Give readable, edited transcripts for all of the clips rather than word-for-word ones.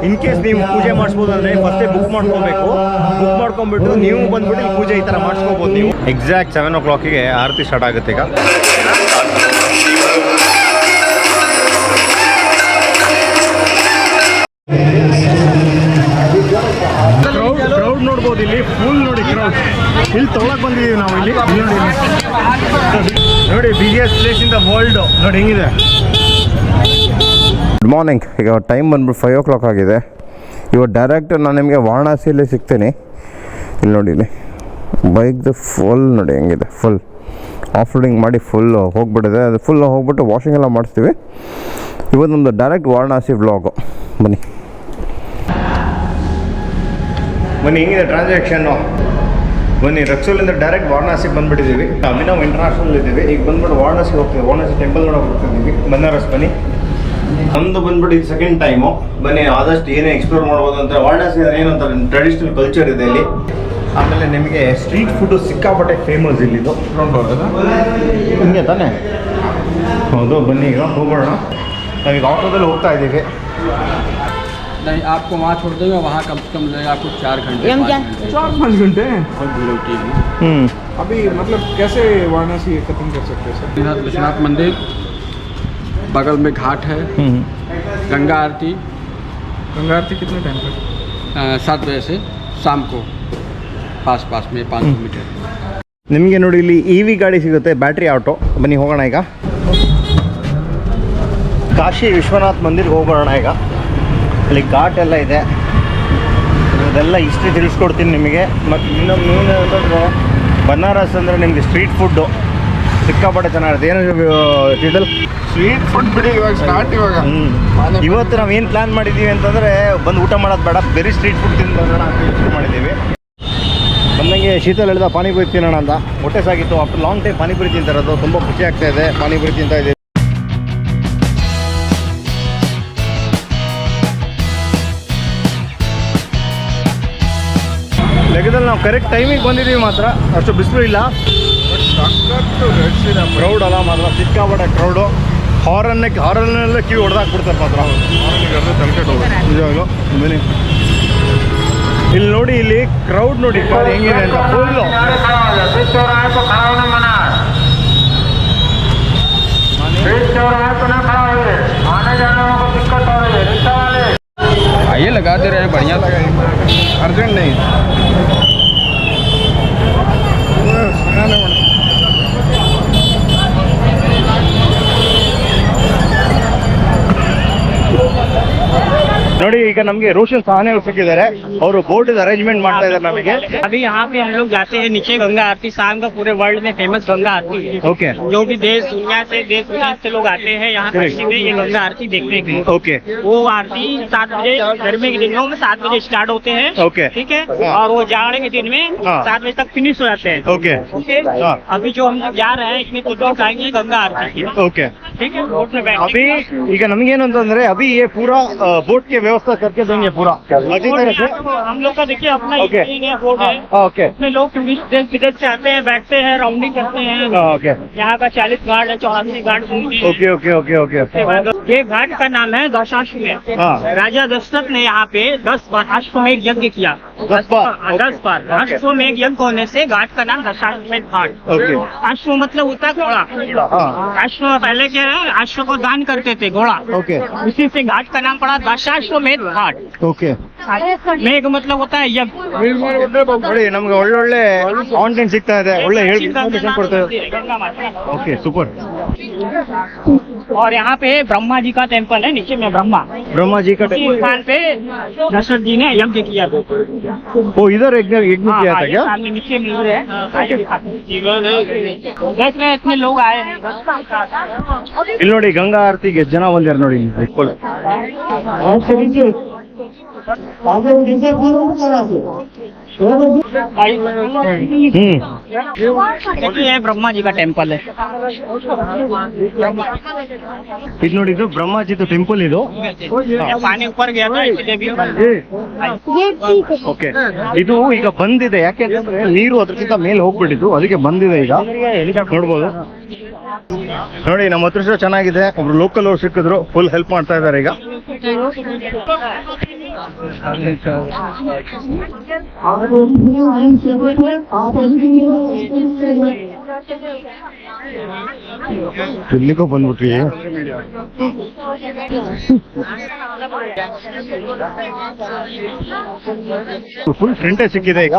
In case ನೀವು ಪೂಜೆ ಮಾಡಿಸ್ಬೋದು ಅಂದರೆ ಫಸ್ಟೇ ಬುಕ್ ಮಾಡ್ಕೋಬೇಕು. ಬುಕ್ ಮಾಡ್ಕೊಂಡ್ಬಿಟ್ಟು ನೀವು ಬಂದ್ಬಿಟ್ಟು ಇಲ್ಲಿ ಪೂಜೆ ಈ ಥರ ಮಾಡಿಸ್ಕೋಬೋದು ನೀವು. ಎಕ್ಸಾಕ್ಟ್ 7 o'clock ಆರತಿ ಸ್ಟಾರ್ಟ್ ಆಗುತ್ತೆ ಈಗ. ಕ್ರೌಡ್ ನೋಡ್ಬೋದು ಇಲ್ಲಿ ಫುಲ್ ನೋಡಿ ಕ್ರೌಡ್. ಇಲ್ಲಿ ತೊಗೊಳಕ್ ಬಂದಿದ್ದೀವಿ ನಾವು ಇಲ್ಲಿ ನೋಡಿ busiest place in the world ನೋಡಿ ಹೆಂಗಿದೆ. Good morning. ಈಗ ಟೈಮ್ ಬಂದ್ಬಿಟ್ಟು 5 o'clock ಆಗಿದೆ. ಇವಾಗ ಡೈರೆಕ್ಟ್ ನಾನು ನಿಮಗೆ ವಾರಣಾಸಿಯಲ್ಲೇ ಸಿಗ್ತೀನಿ. ಇಲ್ಲಿ ನೋಡಿ ಇಲ್ಲಿ ಬೈಕ್ದು ಫುಲ್ ನೋಡಿ ಹೆಂಗಿದೆ. ಫುಲ್ ಆಫ್ ರೋಡಿಂಗ್ ಮಾಡಿ ಫುಲ್ ಹೋಗ್ಬಿಟ್ಟಿದೆ. ಅದು ಫುಲ್ ಹೋಗ್ಬಿಟ್ಟು ವಾಷಿಂಗ್ ಎಲ್ಲ ಮಾಡಿಸ್ತೀವಿ. ಇವತ್ತು ನಮ್ಮದು ಡೈರೆಕ್ಟ್ ವಾರಣಾಸಿ ವ್ಲಾಗು. ಬನ್ನಿ ಹೆಂಗಿದೆ ಟ್ರಾನ್ಸಾಕ್ಷನ್ನು. ಬನ್ನಿ ರಕ್ಸೋಲಿಂದ ಡೈರೆಕ್ಟ್ ವಾರಣಾಸಿಗೆ ಬಂದುಬಿಟ್ಟಿದ್ದೀವಿ. ಅಭಿನವ್ ಇಂಟರ್ನ್ಯಾಷನಲ್ ಇದ್ದೀವಿ. ಈಗ ಬಂದ್ಬಿಟ್ಟು ವಾರಣಾಸಿಗೆ ಹೋಗ್ತೀವಿ. ವಾರಣಾಸಿ ಟೆಂಪಲ್ ನೋಡೋಕೆ ಹೋಗ್ತಿದ್ದೀವಿ. ಬನಾರಸ್ ಬನ್ನಿ. ನಮ್ಮದು ಬಂದ್ಬಿಟ್ಟು ಇದು ಸೆಕೆಂಡ್ ಟೈಮು. ಬನ್ನಿ ಆದಷ್ಟು ಏನೇ ಎಕ್ಸ್ಪ್ಲೋರ್ ಮಾಡ್ಬೋದು ಅಂತ. ವಾರಣಾಸಿ ಏನು ಅಂತ ಟ್ರೆಡಿಷ್ನಲ್ ಕಲ್ಚರ್ ಇದೆ ಇಲ್ಲಿ. ಆಮೇಲೆ ನಿಮಗೆ ಸ್ಟ್ರೀಟ್ ಫುಡ್ಡು ಸಿಕ್ಕಾಪಟ್ಟೆ ಫೇಮಸ್ ಇಲ್ಲಿದು. ಹಿಂಗೆ ತಾನೇ? ಹೌದು ಬನ್ನಿ ಈಗ ಹೋಗೋಣ. ನಾವೀಗ ಆಟೋದಲ್ಲಿ ಹೋಗ್ತಾ ಇದ್ದೀವಿ. नहीं आपको वहाँ छोड़ देंगे, वहाँ कम से कम लगेगा आपको 4 घंटे 4-5 घंटे बहुत भीड़ होती है। अभी मतलब कैसे वाराणसी खत्म कर सकते हैं सर? विश्वनाथ मंदिर, बगल में घाट है, गंगा आरती कितने टाइम पर? 7 बजे से शाम को पास में 500 मीटर। ನಿಮಗೆ ನೋಡಿ ಇಲ್ಲಿ EV ಗಾಡಿ ಸಿಗುತ್ತೆ, ಬ್ಯಾಟ್ರಿ ಆಟೋ. ಬನ್ನಿ ಹೋಗೋಣ ಈಗ. ಕಾಶಿ ವಿಶ್ವನಾಥ್ ಮಂದಿರ್ಗೆ ಹೋಗೋಣ ಈಗ. ಅಲ್ಲಿ ಘಾಟ್ ಎಲ್ಲ ಇದೆ. ಅದೆಲ್ಲ ಹಿಸ್ಟ್ರಿ ತಿಳಿಸ್ಕೊಡ್ತೀನಿ ನಿಮಗೆ. ಮತ್ತು ಇನ್ನೊಂದು ಅಂತಂದರೆ ಬನಾರಸ್ ಅಂದರೆ ನಿಮಗೆ ಸ್ಟ್ರೀಟ್ ಫುಡ್ಡು ಸಿಕ್ಕಾಪಟ್ಟೆ ಚೆನ್ನಾಗಿರುತ್ತೆ. ಏನು ಟೀಟಲ್ ಸ್ಟ್ರೀಟ್ ಫುಡ್ ಬಿಡಿ, ಇವಾಗ ಸ್ಟಾರ್ಟ್. ಇವಾಗ ಇವತ್ತು ನಾವು ಏನು ಪ್ಲ್ಯಾನ್ ಮಾಡಿದ್ದೀವಿ ಅಂತಂದರೆ ಬಂದು ಊಟ ಮಾಡೋದು ಬೇಡ, ಬೇರೆ ಸ್ಟ್ರೀಟ್ ಫುಡ್ ತಿಂದು ಬರೋಣ ಅಂತ ಯೋಚನೆ ಮಾಡಿದ್ದೀವಿ. ಬಂದಂಗೆ ಶೀತಲ್ ಹೇಳಿದ ಪಾನಿಪುರಿ ತಿನ್ನೋಣ ಅಂತ. ಹೊಟ್ಟೆ ಸಾಗಿತ್ತು. ಆಫ್ಟರ್ ಲಾಂಗ್ ಟೈಮ್ ಪಾನಿಪುರಿ ತಿಂತಿರೋದು ತುಂಬ ಖುಷಿ ಆಗ್ತಾ ಇದೆ. ಪಾನಿಪುರಿ ತಿಂತಾ ಇದ್ದೀವಿ. ಲೆಕ್ಕದಲ್ಲಿ ನಾವು ಕರೆಕ್ಟ್ ಟೈಮಿಗೆ ಬಂದಿದ್ದೀವಿ. ಮಾತ್ರ ಅಷ್ಟು ಬಿಸಿಲು ಇಲ್ಲ. ಕ್ರೌಡ್ ಅಲ್ಲ ಮಾತ್ರ ಸಿಕ್ಕಾಪಟ್ಟೆ ಕ್ರೌಡು. ಹಾರನ್ನೆಲ್ಲ ಕ್ಯೂ ಹೊಡೆದಾಕ್ಬಿಡ್ತಾರೆ ಮಾತ್ರ. ನಿಜವಾಗ್ಲು ಬನ್ನಿ ಇಲ್ಲಿ ನೋಡಿ, ಇಲ್ಲಿ ಕ್ರೌಡ್ ನೋಡಿ ಹೆಂಗಿದೆ ಅಂತ. ಫುಲ್ಲು आइए लगा दे रहे हैं, बढ़िया लगा, अर्जेंट नहीं। ನೋಡಿ ಈಗ ನಮಗೆ ರೋಷನ್ ಸಹಾನೆ ಸಿಕ್ಕಿದ್ದಾರೆ. ಅವರು ಬೋಟ್ ಅರೇಂಜ್ಮೆಂट ಮಾಡ್ತಾ ಇದ್ದಾರೆ ನಮಗೆ. अभी यहाँ पे हम लोग जाते हैं नीचे गंगा आरती। शाम का पूरे वर्ल्ड में फेमस गंगा आरती है। ओके। जो भी देश दुनिया से देश विदेश से लोग आते हैं यहाँ काशी में ये गंगा आरती देखने के लिए। ओके। वो आरती 7 बजे गर्मी के दिनों में 7 बजे स्टार्ट होते हैं। ओके। ठीक है। और वो जाड़े के दिन में 7 बजे तक फिनिश हो जाते हैं। ओके। अभी जो हम लोग जा रहे हैं इसमें कुछ लोग आएंगे गंगा आरती की। ओके ठीक है। बोट में बैठ अभी ಈಗ ನಮಗೇನು ಅಂತಂದ್ರೆ अभी ये पूरा बोट के व्यवस्था करके देंगे पूरा। हम लोग का देखिए अपना ओके। बोट है। ओके। उसमें लोग टूरिस्ट देश विदेश से आते हैं, बैठते हैं, राउंडिंग करते हैं। ओके। यहाँ का 40 घाट है, 84 घाट घूमते हैं। Okay okay okay okay. ये घाट का नाम है दशाश्वमेध। राजा दशरथ ने यहाँ पे 10 बार अश्वमेध यज्ञ किया। 10 बार अश्वमेध यज्ञ होने से घाट का नाम दशाश्वमेध घाट। ओके। अश्व मतलब होता घोड़ा। अश्व पहले क्या है, अश्व को दान करते थे घोड़ा। ओके। इसी से घाट का नाम पड़ा दशाश्वमेध घाट। ओके। मेघ मतलब होता है यज्ञ। ನೋಡಿ ನಮ್ಗೆ ಒಳ್ಳೊಳ್ಳೆ ಕಾಂಟೆಂಟ್ ಸಿಗ್ತಾ ಇದೆ, ಒಳ್ಳೆ ಇನ್ಫಾರ್ಮೇಶನ್ ಕೊಡ್ತಾ ಇದೆ. गंगा माता। Okay super. और यहाँ पे ब्रह्मा जी का टेम्पल है, नीचे में ब्रह्मा ब्रह्मा जी का इसी स्थान पे दशरथ जी ने यज्ञ किया था। ओ इधर यज्ञ किया था क्या? सामने नीचे मिल रहे हैं। देख रहे हैं इतने लोग आए हैं। ಇಲ್ಲಿ ನೋಡಿ ಗಂಗಾ ಆರತಿಗೆ ಜನ ಬಂದಿದ್ದಾರೆ ನೋಡಿ. देखिए ब्रह्मा जी का टेम्पल है। ಇದು ನೋಡಿ, ಇದು ಬ್ರಹ್ಮಾಜಿದು ಟೆಂಪಲ್ ಇದು. पानी ऊपर गया था इसलिए भी। ಓಕೆ. ಇದು ಈಗ ಬಂದಿದೆ ಯಾಕೆಂದ್ರೆ ನೀರು ಅದಕ್ಕಿಂತ ಮೇಲೆ ಹೋಗ್ಬಿಟ್ಟಿತ್ತು, ಅದಕ್ಕೆ ಬಂದಿದೆ ಈಗ ನೋಡ್ಬೋದು. ನೋಡಿ ನಮ್ಮ ಹತ್ರ ಚೆನ್ನಾಗಿದೆ, ಒಬ್ರು ಲೋಕಲ್ ಅವ್ರು ಸಿಕ್ಕಿದ್ರು, ಫುಲ್ ಹೆಲ್ಪ್ ಮಾಡ್ತಾ ಇದ್ದಾರೆ ಈಗ. ಇಲ್ಲಿಗೂ ಬಂದ್ಬಿಟ್ರಿ. ಫುಲ್ ಫ್ರಂಟೇ ಸಿಕ್ಕಿದೆ ಈಗ.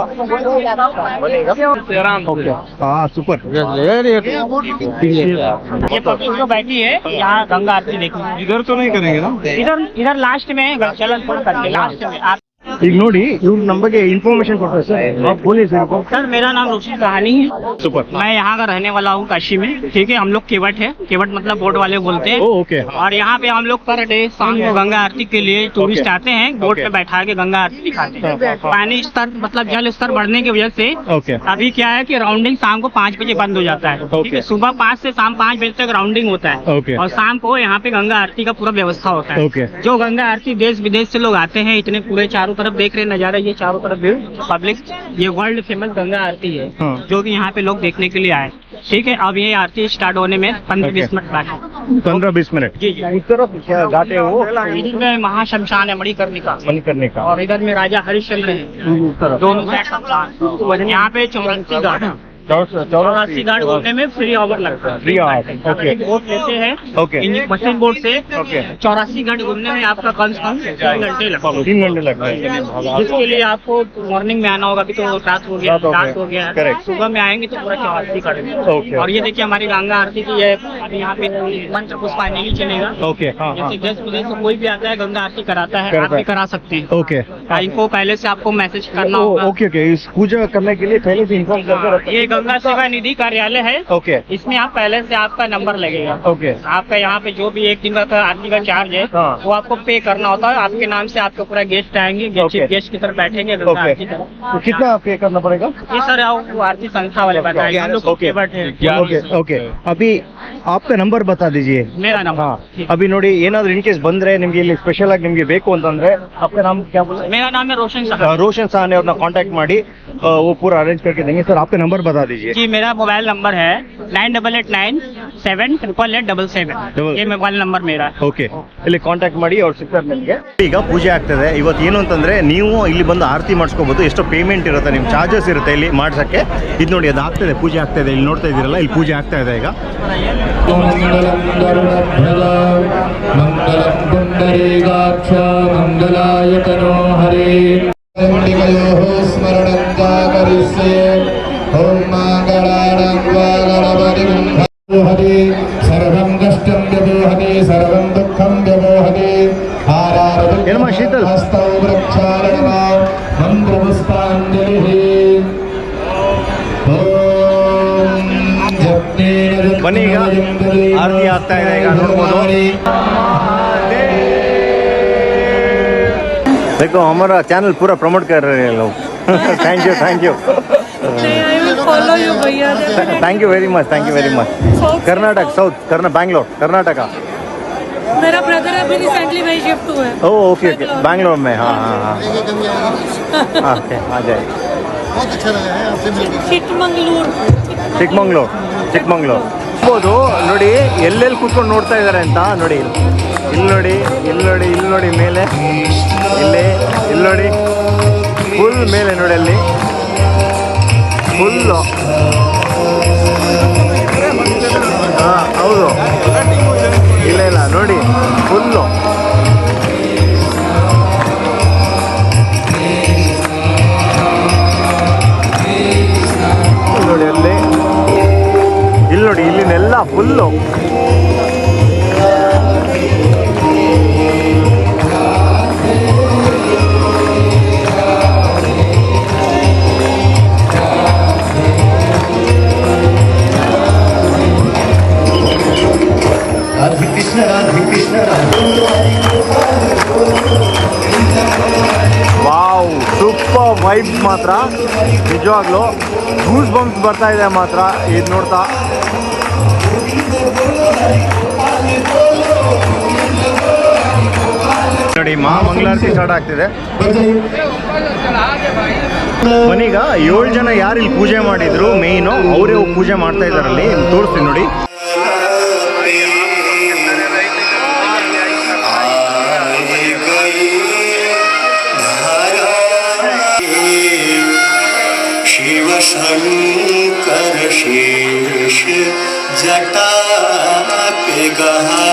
ಹಾ ಸೂಪರ್. ये पब्लिक जो बैठी है यहाँ गंगा आरती देखो. इधर तो नहीं करेंगे ना? इधर लास्ट में चलन करके लास्ट में आप. ಈಗ ನೋಡಿ ಇವ್ರು ನಮ್ಮ ಬಗ್ಗೆ ಇನ್ಫಾರ್ಮೇಶನ್ ಕೊಡ್ತಾರೆ ಸರ್. ಪೊಲೀಸ್ सर मेरा नाम रोशन कहानी है. ಸೂಪರ್. मैं यहाँ का रहने वाला हूँ काशी में. ठीक है, हम लोग केवट है. केवट मतलब बोट वाले बोलते हैं. ओके. और यहाँ पे हम लोग पर डे शाम को गंगा आरती के लिए टूरिस्ट आते हैं. बोट पे बैठा के गंगा आरती दिखाते हैं. पानी स्तर मतलब जल स्तर बढ़ने की वजह से ओके. अभी क्या है कि राउंडिंग शाम को 5 बजे बंद हो जाता है. ठीक है, सुबह 5 से शाम 5 बजे तक राउंडिंग होता है. ओके. और शाम को यहाँ पे गंगा आरती का पूरा व्यवस्था होता है. ओके. जो गंगा आरती देश विदेश से लोग आते हैं, इतने पूरे चारों तरफ देख रहे नजारा, ये चारों तरफ भीड़ पब्लिक, ये वर्ल्ड फेमस गंगा आरती है. हाँ. जो कि यहाँ पे लोग देखने के लिए आए. ठीक है, अब ये आरती स्टार्ट होने में 15-20 मिनट बाकी. 15-20 मिनट. जी जी. इस तरफ क्या घाट है वो? इधर में महाशमशान है मणिकर्णिका, मणिकर्णिका का. और इधर में राजा हरिश्चंद्र है. दोनों साइड शमशान. यहाँ पे 84 घाट, 84 घाट घूमने में फ्री आवर लगता है. Free our. ओके. बोट लेते हैं. ओके. मशीन बोट से ओके. 84 घाट घूमने में आपका कम से कम 3 घंटे लगता है. 3 घंटे लगता है. जिसके लिए आपको मॉर्निंग में आना होगा. अभी तो रात हो गया, रात हो रात गया. हो गया. Correct. सुबह में आएंगे तो पूरा 84 घाट. ओके. और ये देखिए हमारी गंगा आरती की है. अभी यहाँ पे मंत्र पुष्पांजलि नहीं चलेगा. ओके. हाँ हाँ. जैसे देश विदेश से कोई भी आता है गंगा आरती कराता है, आप भी करा सकते हैं. ओके. इनको पहले से आपको मैसेज करना होगा. Okay okay. इस पूजा करने के लिए पहले से इन्फॉर्म करके रखते ये गंगा सेवा निधि कार्यालय है. ओके. इसमें आप पहले से आपका नंबर लगेगा. ओके. आपका यहाँ पे जो भी एक दिन का आरती का चार्ज है हाँ. वो आपको पे करना होता है. आपके नाम से आपके पूरा गेस्ट आएंगे, ओके. गेस्ट की तरफ बैठेंगे गंगा ओके. आरती तरफ. तो कितना पे करना पड़ेगा? ये सर वो आरती संस्था वाले बताएंगे. हम लोग ओके. केवट है. Okay okay. अभी आपका ನಂಬರ್ ಬತಾ दीजिए. मेरा नंबर. हाँ. अभी ನೋಡಿ ಏನಾದರೂ ಇನ್ ಕೇಸ್ ಬಂದ್ರೆ ನಿಮಗೆ ಇಲ್ಲಿ ಸ್ಪೆಷಲ್ ಆಗಿ ನಿಮಗೆ ಬೇಕು ಅಂತಂದ್ರೆ आपका नाम क्या बोला? मेरा नाम है रोशन साहब. रोशन साहनी ಅವ್ರನ್ನ कांटेक्ट ಮಾಡಿ वो पूरा अरेंज करके देंगे. सर आपका नंबर बता दीजिए. जी मेरा मोबाइल नंबर है 9889788877. ये मोबाइल नंबर मेरा है. ಓಕೆ. ಇಲ್ಲಿ ಕಾಂಟ್ಯಾಕ್ಟ್ ಮಾಡಿ ಅವ್ರು ಸಿಗ್ತಾರೆ ನಿಮಗೆ. ಈಗ ಪೂಜೆ ಆಗ್ತದೆ ಇವತ್ತು. ಏನು ಅಂತಂದ್ರೆ ನೀವು ಇಲ್ಲಿ ಬಂದು ಆರತಿ ಮಾಡಿಸ್ಕೋಬಹುದು. ಎಷ್ಟು ಪೇಮೆಂಟ್ ಇರುತ್ತೆ, ನಿಮ್ಮ ಚಾರ್ಜಸ್ ಇರುತ್ತೆ ಇಲ್ಲಿ ಮಾಡ್ಸಕ್ಕೆ. ಇದು ನೋಡಿ ಅದು ಆಗ್ತದೆ, ಪೂಜೆ ಆಗ್ತಾ ಇದೆ. ಇಲ್ಲಿ ನೋಡ್ತಾ ಇದ್ದೀರಲ್ಲ, ಇಲ್ಲಿ ಪೂಜೆ ಆಗ್ತಾ ಇದೆ ಈಗ. मंगलम गरुड़ध्वज मंगलम पुंडरीकाक्ष मंगलायतनो हरे. मंडिकयोः स्मरणं जागरिष्ये. ओम मंगलानं गणपतिं हरे. सर्वं कष्टं व्यवहते सर्वं दुःखं व्यवहते. ಏನಮ್ಮ ಶೀತಲ್? हस्तौ वृक्षालनवा मंत्रपुष्पाञ्जलिः. ಬನ್ನಿ ಈಗ ಆರತಿ ಆಗ್ತಾ ಇದೆ ಈಗ ನೋಡ್ಬೋದು. देखो हमारा चैनल पूरा प्रमोट कर रहे हैं लोग. Thank you I will follow you, भैया. Thank you very much. Thank you very much. Karnataka south Bangalore Karnataka. मेरा ब्रदर अभी रिसेंटली वही शिफ्ट हुआ है. ओ ओके ओके. बैंगलोर में. हाँ हाँ हाँ. ओके आ जाए. चिकमंगलूर. ಚಿಕ್ಕಮಂಗ್ಳೂರು ನೋಡ್ಬೋದು. ನೋಡಿ ಎಲ್ಲೆಲ್ಲಿ ಕೂತ್ಕೊಂಡು ನೋಡ್ತಾ ಇದ್ದಾರೆ ಅಂತ ನೋಡಿ. ಇಲ್ಲಿ ನೋಡಿ, ಇಲ್ಲಿ ನೋಡಿ, ಇಲ್ಲಿ ನೋಡಿ ಮೇಲೆ, ಇಲ್ಲಿ ಇಲ್ಲಿ ನೋಡಿ, ಫುಲ್ ಮೇಲೆ ನೋಡಿ, ಅಲ್ಲಿ ಫುಲ್ಲು. ಹಾಂ ಹೌದು, ಇಲ್ಲ ಇಲ್ಲ ನೋಡಿ ಫುಲ್ಲು. ನೋಡಿ ಅಲ್ಲಿ, ಇಲ್ಲಿ ನೋಡಿ, ಇಲ್ಲಿನೆಲ್ಲ ಫುಲ್ಲು. ವಾವ್, ಸೂಪರ್ ವೈಬ್ಸ್ ಮಾತ್ರ ನಿಜವಾಗ್ಲೂ. ಗೂಸ್ ಬಂಪ್ಸ್ ಬರ್ತಾ ಇದೆ ಮಾತ್ರ ಇದು ನೋಡ್ತಾ. ನೋಡಿ ಮಹಾಮಂಗಳಾರತಿ ಸ್ಟಾರ್ಟ್ ಆಗ್ತಿದೆ. ಮನೀಗ 7 ಜನ ಯಾರು ಇಲ್ಲಿ ಪೂಜೆ ಮಾಡಿದ್ರು ಮೇಯ್ನು ಅವರೇ ಹೋಗಿ ಪೂಜೆ ಮಾಡ್ತಾ ಇದ್ದಾರಲ್ಲಿ ತೋರಿಸ್ತೀನಿ ನೋಡಿ. शिव शंकर शेष जटा पे गहा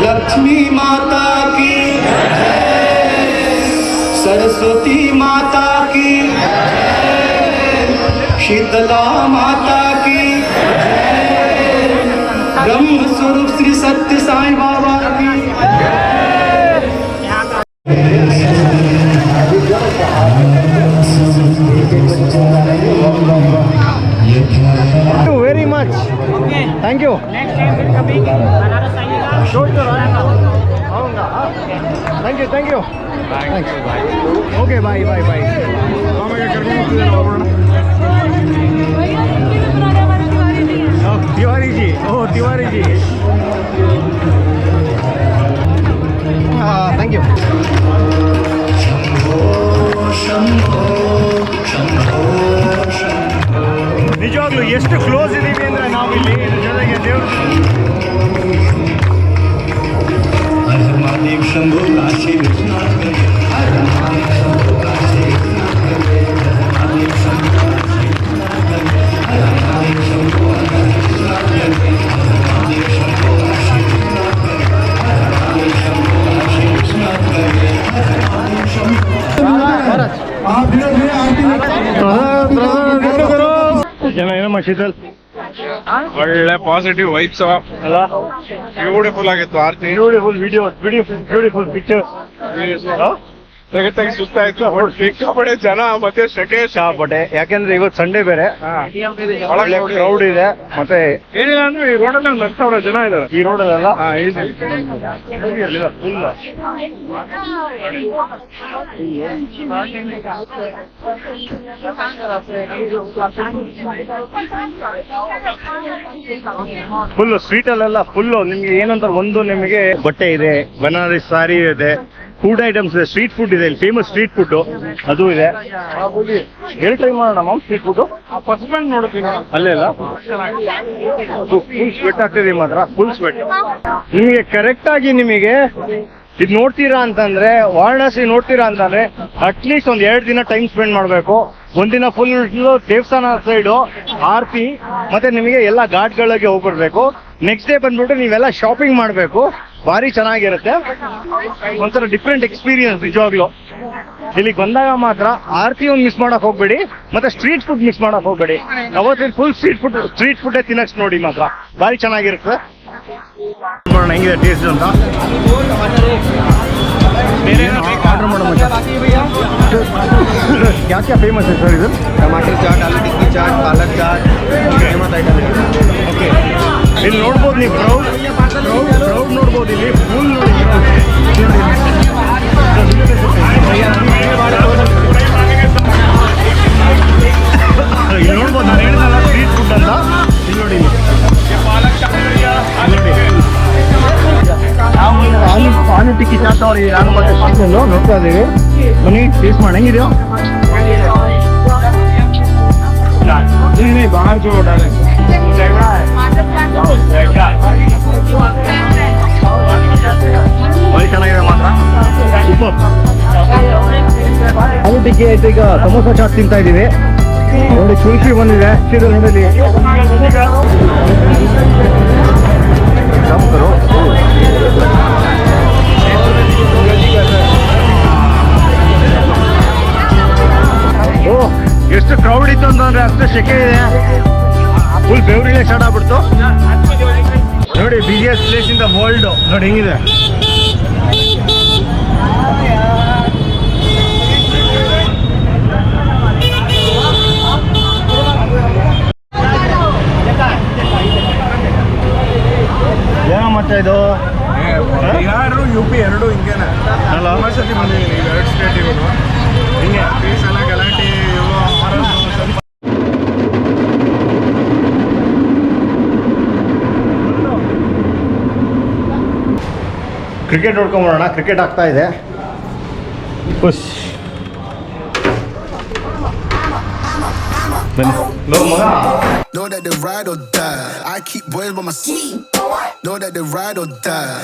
लक्ष्मी माता की सरस्वती माता की शीतला माता की ब्रह्म स्वरूप श्री सत्य साई बाबा की very much thank you next time फिर कभी बनारस आइएगा thank you okay bye bye bye Tiwari ji ओ तिवारी जी थैंक यू ನಿಜವಾಗ್ಲೂ ಎಷ್ಟು ಕ್ಲೋಸ್ ಇದೀವಿ ಅಂದ್ರೆ ನಾವಿಲ್ಲಿ ಜೊತೆಗೆ ದೇವ್ರ महादेव शंभो काशी विश्वनाथ ಏನಮ್ಮ ಶೀತಲ್ ಒಳ್ಳೆ ಪಾಸಿಟಿವ್ ವೈಬ್ಸ್ ಅಲ್ಲ ಬ್ಯೂಟಿಫುಲ್ ಆಗಿತ್ತು ಆರ್ತಿ ಬ್ಯೂಟಿಫುಲ್ ವಿಡಿಯೋ ಬ್ಯೂಟಿಫುಲ್ ಪಿಕ್ಚರ್ಸ್ ತೆಗೆತಾಗ ಸುಸ್ತಾಯ್ತು ಸಿಕ್ಕಾಪಡೆ ಜನ ಮತ್ತೆ ಸೆಕೆ ಸಿಕ್ಕಾಪಟ್ಟೆ, ಯಾಕೆಂದ್ರೆ ಇವತ್ತು ಸಂಡೇ ಬೇರೆ, ಒಳ್ಳೆ ಕ್ರೌಡ್ ಇದೆ. ಮತ್ತೆ ಏನಿಲ್ಲ ಅಂದ್ರೆ ಈ ರೋಡಲ್ಲಿ ಒಂದು 10,000 ಜನ ಇದ್ದಾರೆ ಈ ರೋಡಲ್ಲೆಲ್ಲ ಫುಲ್ ಸ್ಟ್ರೀಟ್ ಅಲ್ಲೆಲ್ಲ ಫುಲ್ ನಿಮ್ಗೆ ಏನಂತ ಒಂದು ನಿಮಗೆ ಬಟ್ಟೆ ಇದೆ, ಬನಾರಸ್ ಸಾರಿ ಇದೆ, ಫುಡ್ ಐಟಮ್ಸ್ ಇದೆ, ಸ್ಟ್ರೀಟ್ ಫುಡ್ ಇದೆ, ಫೇಮಸ್ ಸ್ಟ್ರೀಟ್ ಫುಡ್ ಅದು ಇದೆ. ಹೇಳಿ ಟ್ರೈ ಮಾಡೋಣ ma'am street food. First bank ನೋಡ್ತೀನಿ ಅಲ್ಲೆಲ್ಲ ಫುಲ್ ಸ್ವೆಟ್ ಆಗ್ತಿದೆ ಮಾತ್ರ, ಫುಲ್ ಸ್ವೆಟ್. ನಿಮಗೆ ಕರೆಕ್ಟ್ ಆಗಿ ನಿಮಗೆ ಇದು ನೋಡ್ತೀರಾ ಅಂತಂದ್ರೆ, ವಾರಣಾಸಿ ನೋಡ್ತೀರಾ ಅಂತಂದ್ರೆ ಅಟ್ಲೀಸ್ಟ್ ಒಂದ್ 2 ದಿನ ಟೈಮ್ ಸ್ಪೆಂಡ್ ಮಾಡ್ಬೇಕು. ಒಂದಿನ ಫುಲ್ ದೇವಸ್ಥಾನ ಸೈಡು ಆರತಿ, ಮತ್ತೆ ನಿಮಗೆ ಎಲ್ಲ ಘಾಟ್ಗಳಿಗೆ ಹೋಗ್ಬಿಡ್ಬೇಕು. ನೆಕ್ಸ್ಟ್ ಡೇ ಬಂದ್ಬಿಟ್ಟು ನೀವೆಲ್ಲ ಶಾಪಿಂಗ್ ಮಾಡ್ಬೇಕು. ಭಾರಿ ಚೆನ್ನಾಗಿರುತ್ತೆ, ಒಂಥರ ಡಿಫ್ರೆಂಟ್ ಎಕ್ಸ್ಪೀರಿಯನ್ಸ್ ನಿಜವಾಗ್ಲು. ಇಲ್ಲಿಗೆ ಬಂದಾಗ ಮಾತ್ರ ಆರತಿ ಒಂದು ಮಿಸ್ ಮಾಡಕ್ ಹೋಗ್ಬೇಡಿ, ಮತ್ತೆ ಸ್ಟ್ರೀಟ್ ಫುಡ್ ಮಿಸ್ ಮಾಡಕ್ ಹೋಗ್ಬೇಡಿ. ಅವತ್ತಿನ ಫುಲ್ ಸ್ಟ್ರೀಟ್ ಫುಡ್ ತಿನ್ನಕ್ ನೋಡಿ ಮಾತ್ರ, ಭಾರಿ ಚೆನ್ನಾಗಿರುತ್ತೆ. ನೋಡೋಣ ಹೆಂಗಿದೆ ಟೇಸ್ಟ್ ಅಂತ. ಆರ್ಡರ್ ಮಾಡೋ ಮುಂಚೆ क्या फेमस है सर इधर? टमाटर चाट, आलू टिक्की चाट, पालक चाट, फेमस आइटम है. ಓಕೆ, ಇಲ್ಲಿ ನೋಡ್ಬೋದು ನೀವು ಕ್ರೌಡ್ ನೋಡ್ಬೋದು. ಇಲ್ಲಿ ಫುಲ್ ಇಲ್ಲಿ ನೋಡ್ಬೋದು, ನಾನು ಹೇಳಿದ್ನಲ್ಲ ಸ್ಟ್ರೀಟ್ ಫುಡ್ ಅಂತ. ಇಲ್ಲಿ ನೋಡಿ, ಆಲೂ ಟಿಕ್ಕಿ ಚಾಟ್ ಅವ್ರು ನಾನು ಮತ್ತೆ ನೋಡ್ತಾ ಇದ್ದೀವಿ. ಬನ್ನಿ ಟೇಸ್ಟ್ ಮಾಡಿ, ಹೆಂಗಿದೆಯೋ? नहीं बाहर जो डाले ಭಾರಿ ಚೆನ್ನಾಗಿದೆ ಮಾತ್ರ, ಸೂಪರ್. ಆಲೂ ಟಿಕ್ಕಿ ಆಯ್ತು, ಈಗ ಸಮೋಸ ಚಾಟ್ ತಿಂತಾ ಇದ್ದೀವಿ. ನೋಡಿ ಕುಲ್ಫಿ ಬಂದಿದೆ, ನೋಡಿ ಎಷ್ಟು ಕ್ರೌಡ್ ಇತ್ತು ಅಂತಂದ್ರೆ ಅಷ್ಟು ಸೆಕೆ ಇದೆ, ಫುಲ್ ಬೆವರಿಗೆ ಸ್ಟಾರ್ಟ್ ಆಗ್ಬಿಡ್ತು. ನೋಡಿ busiest place in the world, ನೋಡಿ ಹೆಂಗಿದೆ. ಏನೋ ಮತ್ತೆ ಇದು ಬಿಹಾರ UP ಎರಡು ಹಿಂಗೇನೆ ಅಲ್ಲ? ಸತಿ ಬಂದಿದ್ದೀನಿ 2 ಸ್ಟೇಟ್ ಇವರು ಹಿಂಗೆ ಫೀಸ್ ಎಲ್ಲ ಗಲಾಟೆ ಸ್ವಲ್ಪ ಕ್ರಿಕೆಟ್ ನೋಡ್ಕೊಂಬರೋಣ. ಕ್ರಿಕೆಟ್ ಆಗ್ತಾ ಇದೆ. ಖುಷ್ ಬನ್ನಿ. ಲೋ ಮಗ, Know that they ride or die. I keep boys by my side. Know that they ride or die.